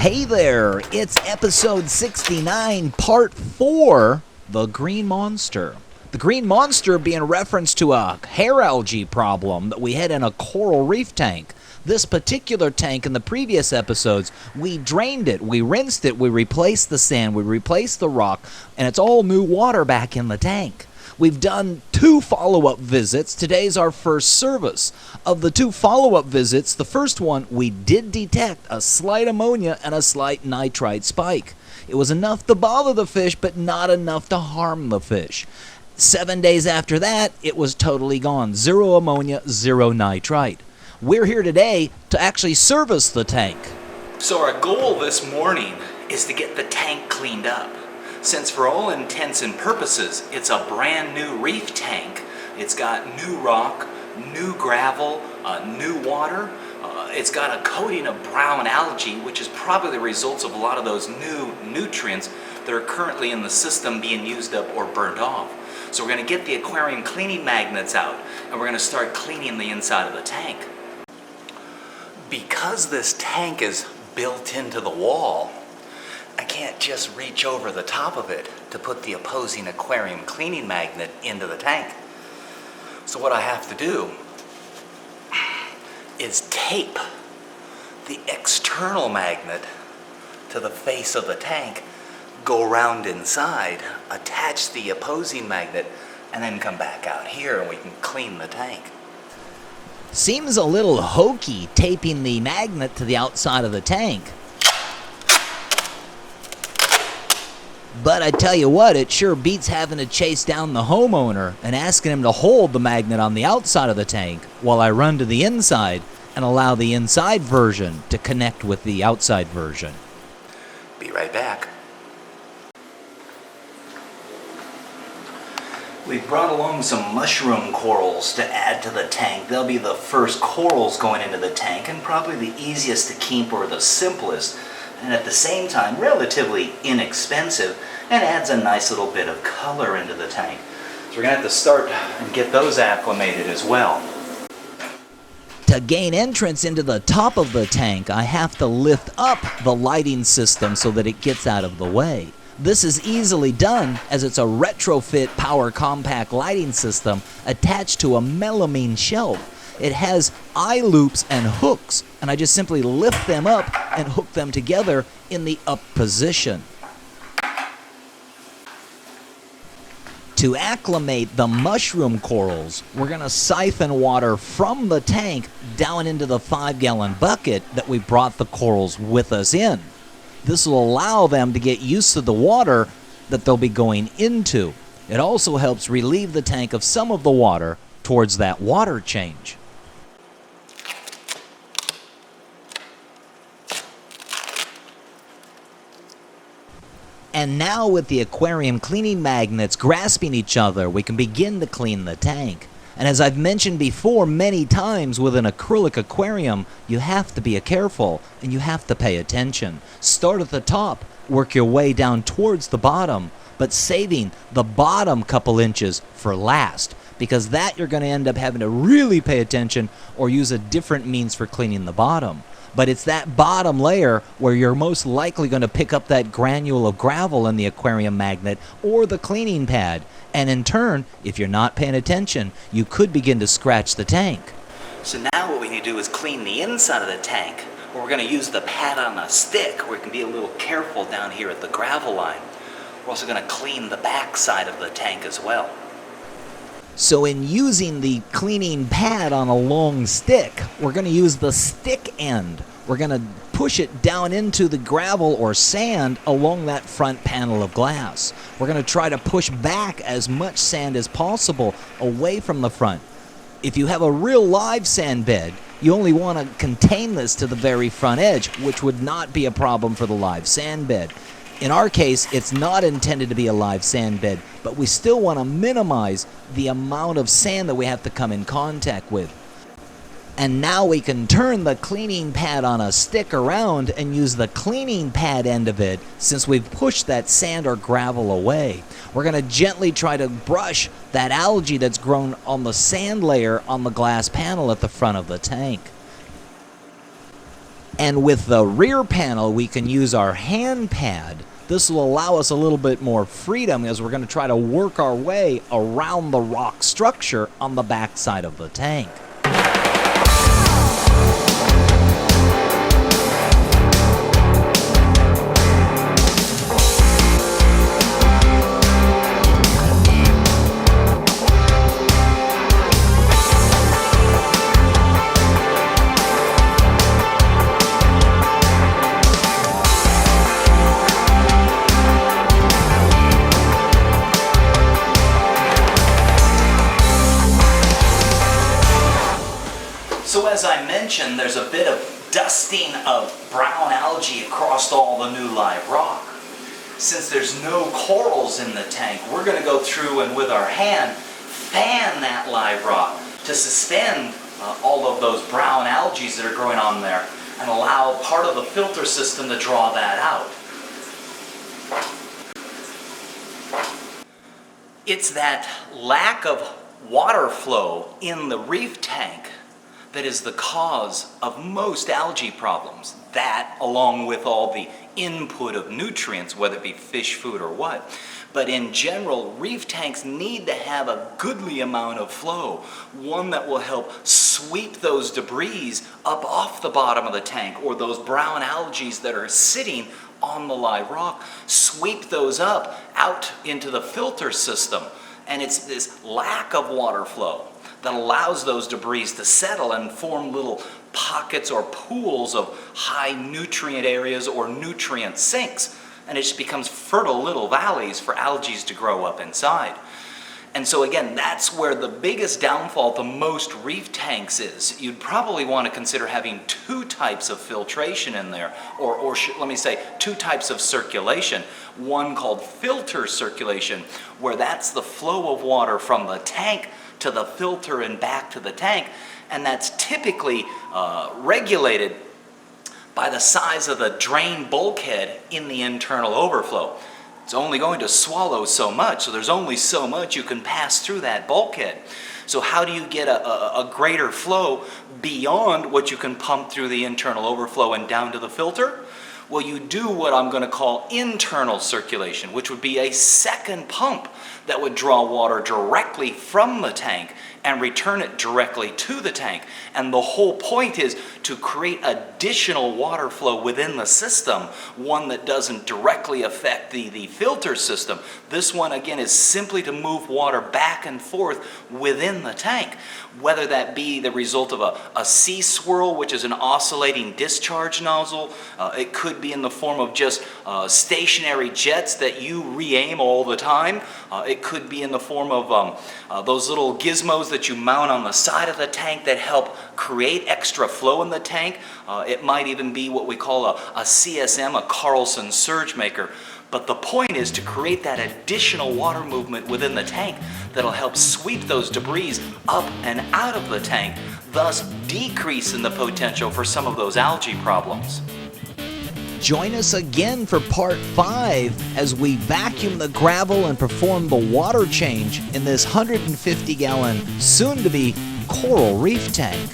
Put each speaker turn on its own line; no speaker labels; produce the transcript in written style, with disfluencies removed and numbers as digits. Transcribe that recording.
Hey there, it's episode 69, part 4, The Green Monster. The green monster being reference to a hair algae problem that we had in a coral reef tank. This particular tank in the previous episodes, we drained it, we rinsed it, we replaced the sand, we replaced the rock, and it's all new water back in the tank. We've done 2 follow-up visits. Today's our first service. Of the 2 follow-up visits, the first one, we did detect a slight ammonia and a slight nitrite spike. It was enough to bother the fish, but not enough to harm the fish. 7 days after that, it was totally gone. 0 ammonia, 0 nitrite. We're here today to actually service the tank.
So our goal this morning is to get the tank cleaned up. Since for all intents and purposes, it's a brand new reef tank. It's got new rock, new gravel, new water. It's got a coating of brown algae, which is probably the results of a lot of those new nutrients that are currently in the system being used up or burnt off. So we're going to get the aquarium cleaning magnets out, and we're going to start cleaning the inside of the tank. Because this tank is built into the wall, I can't just reach over the top of it to put the opposing aquarium cleaning magnet into the tank. So what I have to do is tape the external magnet to the face of the tank, go around inside, attach the opposing magnet, and then come back out here and we can clean the tank.
Seems a little hokey taping the magnet to the outside of the tank. But I tell you what, it sure beats having to chase down the homeowner and asking him to hold the magnet on the outside of the tank while I run to the inside and allow the inside version to connect with the outside version.
Be right back. We've brought along some mushroom corals to add to the tank. They'll be the first corals going into the tank and probably the easiest to keep or the simplest, and at the same time relatively inexpensive, and adds a nice little bit of color into the tank. So we're going to have to start and get those acclimated as well.
To gain entrance into the top of the tank, I have to lift up the lighting system so that it gets out of the way. This is easily done as it's a retrofit power compact lighting system attached to a melamine shelf. It has eye loops and hooks, and I just simply lift them up and hook them together in the up position. To acclimate the mushroom corals, we're going to siphon water from the tank down into the 5-gallon bucket that we brought the corals with us in. This will allow them to get used to the water that they'll be going into. It also helps relieve the tank of some of the water towards that water change. And now with the aquarium cleaning magnets grasping each other, we can begin to clean the tank. And as I've mentioned before many times with an acrylic aquarium, you have to be careful and you have to pay attention. Start at the top, work your way down towards the bottom, but saving the bottom couple inches for last, because that you're going to end up having to really pay attention or use a different means for cleaning the bottom. But it's that bottom layer where you're most likely going to pick up that granule of gravel in the aquarium magnet or the cleaning pad. And in turn, if you're not paying attention, you could begin to scratch the tank.
So now what we need to do is clean the inside of the tank, where we're going to use the pad on a stick, where we can be a little careful down here at the gravel line. We're also going to clean the back side of the tank as well.
So in using the cleaning pad on a long stick, we're going to use the stick end. We're going to push it down into the gravel or sand along that front panel of glass. We're going to try to push back as much sand as possible away from the front. If you have a real live sand bed, you only want to contain this to the very front edge, which would not be a problem for the live sand bed. In our case, it's not intended to be a live sand bed, but we still want to minimize the amount of sand that we have to come in contact with. And now we can turn the cleaning pad on a stick around and use the cleaning pad end of it since we've pushed that sand or gravel away. We're going to gently try to brush that algae that's grown on the sand layer on the glass panel at the front of the tank. And with the rear panel, we can use our hand pad. This will allow us a little bit more freedom as we're going to try to work our way around the rock structure on the back side of the tank.
So as I mentioned, there's a bit of dusting of brown algae across all the new live rock. Since there's no corals in the tank, we're going to go through and with our hand fan that live rock to suspend all of those brown algae that are growing on there and allow part of the filter system to draw that out. It's that lack of water flow in the reef tank that is the cause of most algae problems. That, along with all the input of nutrients, whether it be fish food or what. But in general, reef tanks need to have a goodly amount of flow, one that will help sweep those debris up off the bottom of the tank, or those brown algae that are sitting on the live rock, sweep those up out into the filter system. And it's this lack of water flow that allows those debris to settle and form little pockets or pools of high nutrient areas or nutrient sinks. And it just becomes fertile little valleys for algae to grow up inside. And so again, that's where the biggest downfall to most reef tanks is. You'd probably want to consider having two types of filtration in there, or let me say, two types of circulation. One called filter circulation, where that's the flow of water from the tank to the filter and back to the tank, and that's typically regulated by the size of the drain bulkhead in the internal overflow. It's only going to swallow so much, so there's only so much you can pass through that bulkhead. So how do you get a greater flow beyond what you can pump through the internal overflow and down to the filter? Well, you do what I'm going to call internal circulation, which would be a second pump that would draw water directly from the tank and return it directly to the tank. And the whole point is to create additional water flow within the system, one that doesn't directly affect the filter system. This one, again, is simply to move water back and forth within the tank, whether that be the result of a sea swirl, which is an oscillating discharge nozzle. It could be in the form of just stationary jets that you re-aim all the time. It could be in the form of those little gizmos that you mount on the side of the tank that help create extra flow in the tank. It might even be what we call a CSM, a Carlson surge maker. But the point is to create that additional water movement within the tank that'll help sweep those debris up and out of the tank, thus decreasing the potential for some of those algae problems.
Join us again for part 5 as we vacuum the gravel and perform the water change in this 150-gallon, soon-to-be coral reef tank.